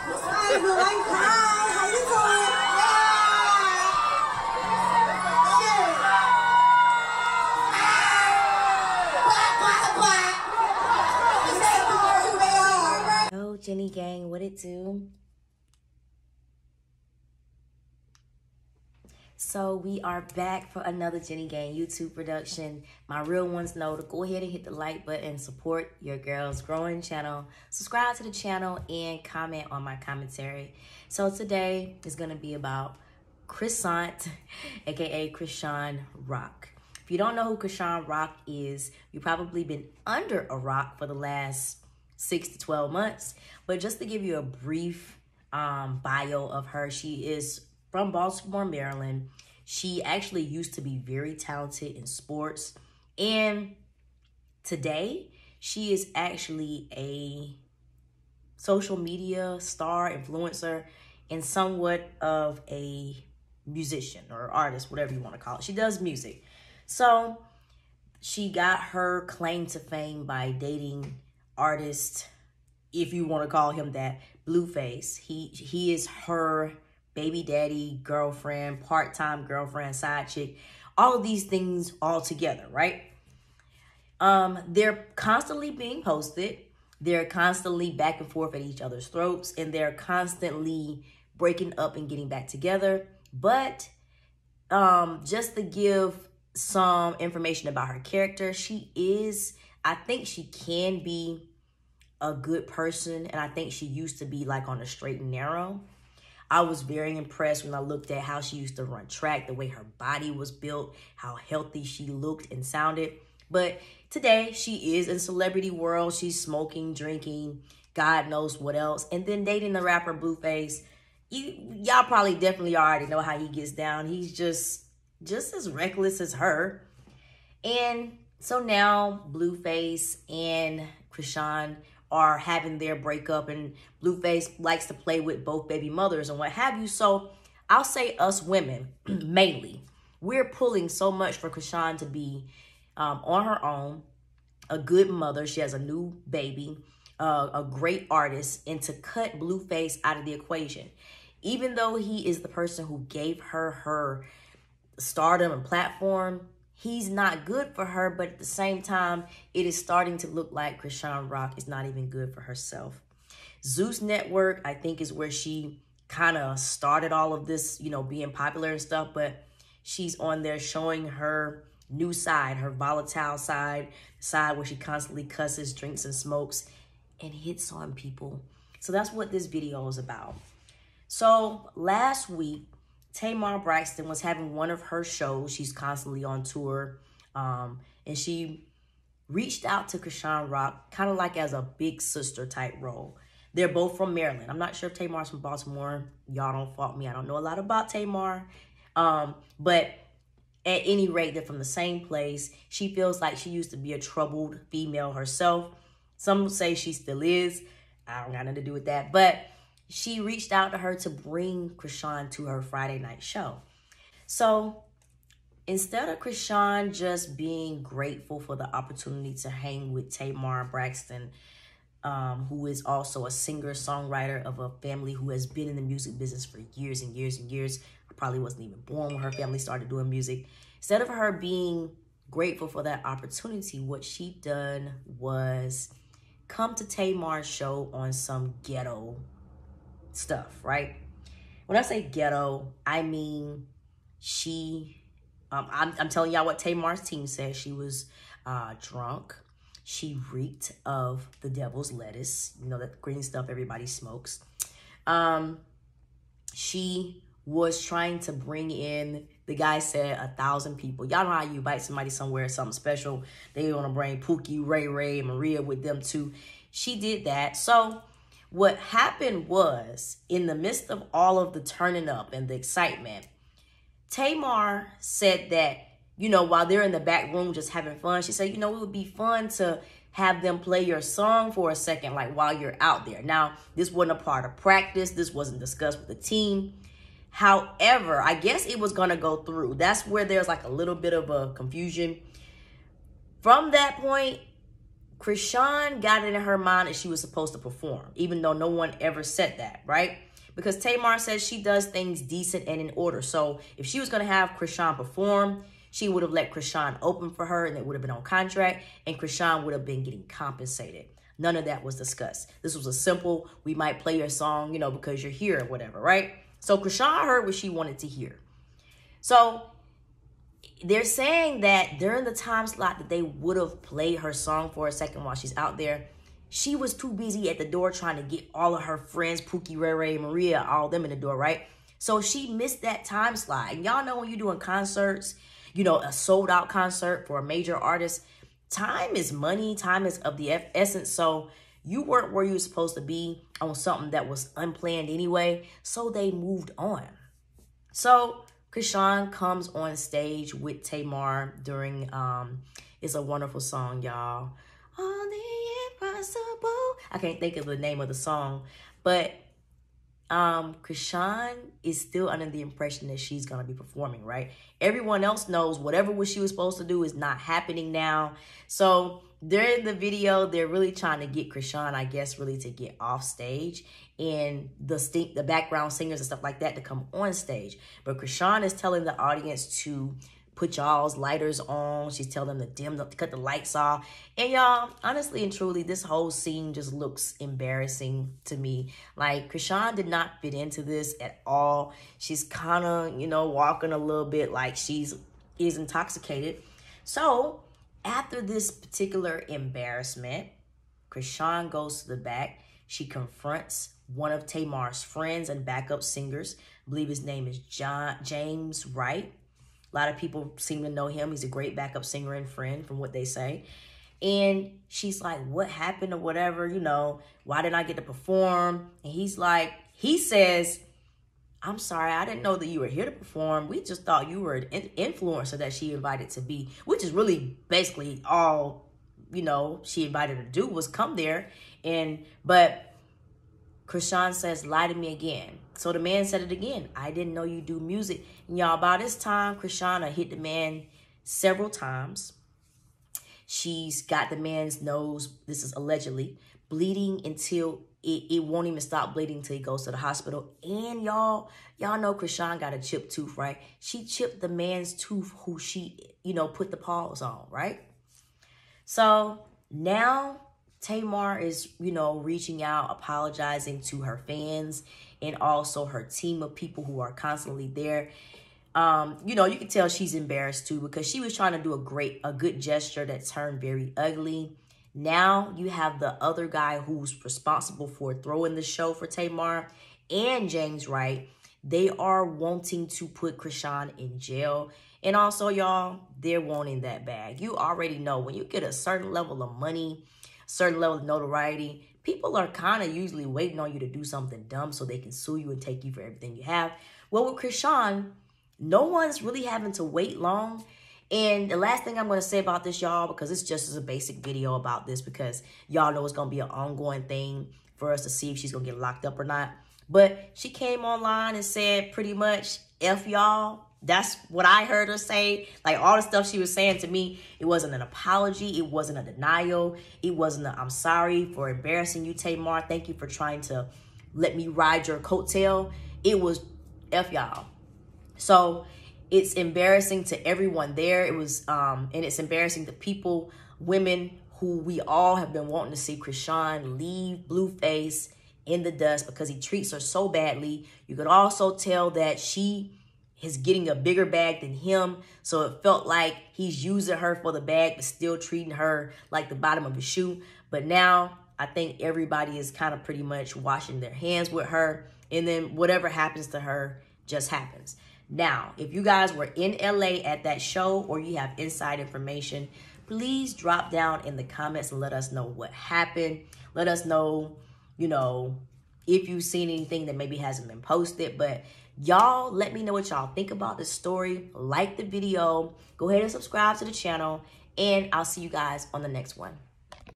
Hi, everyone. Hi, how you doing? Yo, Jenny Gang, what it do? So we are back for another Jenny Gang YouTube production. My real ones know to go ahead and hit the like button, support your girl's growing channel, subscribe to the channel, and comment on my commentary. So today is going to be about Chrisean, aka Chrisean Rock. If you don't know who Chrisean Rock is, you've probably been under a rock for the last 6 to 12 months. But just to give you a brief bio of her, she is from Baltimore, Maryland. She actually used to be very talented in sports. And today, she is actually a social media star, influencer, and somewhat of a musician or artist, whatever you want to call it. She does music. So she got her claim to fame by dating artist, if you want to call him that, Blueface. He is her baby daddy, girlfriend, part-time girlfriend, side chick, all of these things all together, right? They're constantly being posted. They're constantly back and forth at each other's throats, and they're constantly breaking up and getting back together. But just to give some information about her character, I think she can be a good person, and I think she used to be like on the straight and narrow. I was very impressed when I looked at how she used to run track, the way her body was built, how healthy she looked and sounded. But today, she is in celebrity world. She's smoking, drinking, God knows what else. And then dating the rapper Blueface. Y'all probably definitely already know how he gets down. He's just as reckless as her. And so now Blueface and Chrisean are having their breakup, and Blueface likes to play with both baby mothers and what have you. So I'll say us women, mainly, we're pulling so much for Chrisean to be on her own, a good mother. She has a new baby, a great artist, and to cut Blueface out of the equation. Even though he is the person who gave her stardom and platform, he's not good for her, but at the same time, it is starting to look like Chrisean Rock is not even good for herself. Zeus Network, I think, is where she kind of started all of this, being popular and stuff, but she's on there showing her new side, her volatile side, side where she constantly cusses, drinks, and smokes, and hits on people. So that's what this video is about. So last week, Tamar Braxton was having one of her shows. She's constantly on tour. And she reached out to Chrisean Rock, kind of like as a big sister type role. They're both from Maryland. I'm not sure if Tamar's from Baltimore. Y'all don't fault me. I don't know a lot about Tamar. But at any rate, they're from the same place. She feels like she used to be a troubled female herself. Some say she still is. I don't got nothing to do with that. But she reached out to her to bring Chrisean to her Friday night show. So instead of Chrisean just being grateful for the opportunity to hang with Tamar Braxton, who is also a singer-songwriter of a family who has been in the music business for years and years and years. I probably wasn't even born when her family started doing music. Instead of her being grateful for that opportunity, what she done was come to Tamar's show on some ghetto stuff, right? When I say ghetto, I mean I'm telling y'all what Tamar's team said. She was drunk. She reeked of the devil's lettuce, that green stuff everybody smokes. She was trying to bring in, the guy said, 1,000 people. Y'all know how you invite somebody somewhere, something special. They want to bring Pookie, Ray Ray, Maria with them too. She did that. So what happened was, in the midst of all of the turning up and the excitement, Tamar said that, while they're in the back room just having fun, she said, it would be fun to have them play your song for a second, like while you're out there. Now, this wasn't a part of practice. This wasn't discussed with the team. However, I guess it was going to go through. That's where there's like a little bit of a confusion. From that point, Chrisean got it in her mind that she was supposed to perform, even though no one ever said that, right? Because Tamar says she does things decent and in order. So if she was going to have Chrisean perform, she would have let Chrisean open for her, and it would have been on contract, and Chrisean would have been getting compensated. None of that was discussed. This was a simple, we might play your song, you know, because you're here or whatever, right? So Chrisean heard what she wanted to hear. So they're saying that during the time slot that they would have played her song for a second while she's out there, she was too busy at the door trying to get all of her friends, Pookie, Ray Ray, Maria, all them in the door, right? So she missed that time slot. And y'all know when you're doing concerts, you know, a sold out concert for a major artist, time is money. Time is of the essence. So you weren't where you were supposed to be on something that was unplanned anyway. So they moved on. So Chrisean comes on stage with Tamar during It's a Wonderful Song, y'all. On the Impossible. I can't think of the name of the song, but Chrisean is still under the impression that she's going to be performing, right? Everyone else knows whatever what she was supposed to do is not happening now. So during the video, they're really trying to get Chrisean, I guess, really to get off stage and the background singers and stuff like that to come on stage. But Chrisean is telling the audience to put y'all's lighters on. She's telling them to cut the lights off. And y'all, honestly and truly, this whole scene just looks embarrassing to me. Like, Chrisean did not fit into this at all. She's kind of, you know, walking a little bit like is intoxicated. So after this particular embarrassment, Chrisean goes to the back. She confronts one of Tamar's friends and backup singers. I believe his name is James Wright. A lot of people seem to know him. He's a great backup singer and friend from what they say. And she's like, what happened or whatever, you know, why didn't I get to perform? And he's like, he says, I'm sorry, I didn't know that you were here to perform. We just thought you were an influencer that she invited to be, which is really basically all, you know, she invited her to do was come there. But Chrisean says, lie to me again. So the man said it again. I didn't know you do music. And y'all, by this time, Chrisean hit the man several times. She's got the man's nose, this is allegedly, bleeding until it won't even stop bleeding until he goes to the hospital. And y'all know Chrisean got a chipped tooth, right? She chipped the man's tooth who she, you know, put the paws on, right? So now Tamar is, you know, reaching out, apologizing to her fans and also her team of people who are constantly there. You know, you can tell she's embarrassed too because she was trying to do a good gesture that turned very ugly. Now you have the other guy who's responsible for throwing the show for Tamar and James Wright. They are wanting to put Chrisean in jail. And also, y'all, they're wanting that bag. You already know when you get a certain level of money, certain level of notoriety, people are kind of usually waiting on you to do something dumb so they can sue you and take you for everything you have. Well, with Chrisean, no one's really having to wait long. And the last thing I'm going to say about this, y'all, because it's just as a basic video about this, because y'all know it's going to be an ongoing thing for us to see if she's going to get locked up or not. But she came online and said pretty much, F y'all. That's what I heard her say. Like, all the stuff she was saying to me, it wasn't an apology. It wasn't a denial. It wasn't a, I'm sorry for embarrassing you, Tamar. Thank you for trying to let me ride your coattail. It was F y'all. So it's embarrassing to everyone there. It was, and it's embarrassing to people, women who we all have been wanting to see Chrisean leave Blueface in the dust because he treats her so badly. You could also tell that she is getting a bigger bag than him. So it felt like he's using her for the bag, but still treating her like the bottom of his shoe. But now I think everybody is kind of pretty much washing their hands with her. And then whatever happens to her just happens. Now, if you guys were in LA at that show or you have inside information, please drop down in the comments and let us know what happened. Let us know, you know, if you've seen anything that maybe hasn't been posted. But y'all, let me know what y'all think about this story. Like the video. Go ahead and subscribe to the channel. And I'll see you guys on the next one.